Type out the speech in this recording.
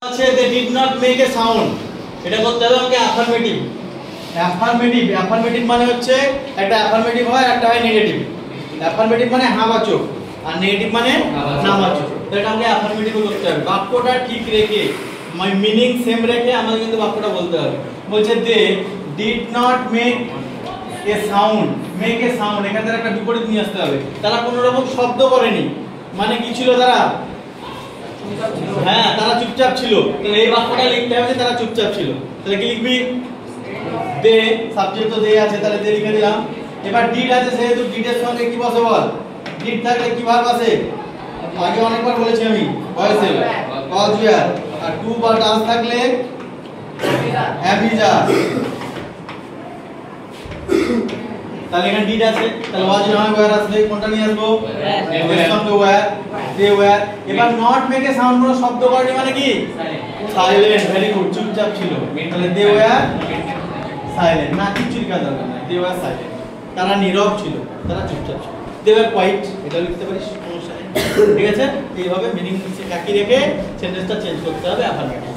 আছে they did not make a sound, এটা করতে হবে আমাকে অ্যাফার্মেটিভ। অ্যাফার্মেটিভ মানে হচ্ছে একটা অ্যাফার্মেটিভ হয় একটা হয় নেগেটিভ। অ্যাফার্মেটিভ মানে হ্যাঁবাচক আর নেগেটিভ মানে নাবাচক। তো এটা আমাকে অ্যাফার্মেটিভ করতে হবে। বাক্যটা ঠিক রেখে মিনিং সেম রেখে আমাদের কিন্তু বাক্যটা বলতে হবে। বলছে they did not make a sound, make a sound এখানে একটা বিপরীত নিয়ে আসতে হবে। তারা কোনো রকম শব্দ করেনি, মানে কি ছিল তারা? হ্যাঁ, তারা চুপচাপ ছিল। তাহলে এই বাক্যটা লিখতে হবে যে তারা চুপচাপ ছিল। তাহলে কি লিখবি? দে, সাবজেক্ট তো দে আছে, তাহলে দে লিখে দিলাম। এবার ডিড আছে, সেহেতু ডিডের সঙ্গে কি বসে বল? ডিড থাকলে কি ভার্ব আছে? আগে অনেকবার বলেছি আমি, ভয়েসে কজ ওয়্যার। আর টু বা ডান্স থাকলে হ্যাভিজা। তাহলে এখানে ডিড আছে, তাহলে ওয়াজ না হয় ওয়্যার আসলে কোনটা নিয়ে আসবো? এর সঙ্গে ওয়্যার, দে ওয়্যার। এবার নট মেক এ সাউন্ড কোনো শব্দ করেনি মানে কি? সাইলেন্ট। ভেরি গুড, চুপচাপ ছিল। তাহলে দে ওয়্যার সাইলেন্ট। না, কিছু লেখা দরকার নাই, দে ওয়্যার সাইলেন্ট। তারা নীরব ছিল, তারা চুপচাপ ছিল। দে ওয়্যার কোয়াইট, এটা লিখতে পারিস, সমস্যা নেই। ঠিক আছে? এইভাবে মিনিং একই রেখে সেন্টেন্সটা চেঞ্জ করতে হবে অ্যাফার্মেটিভ।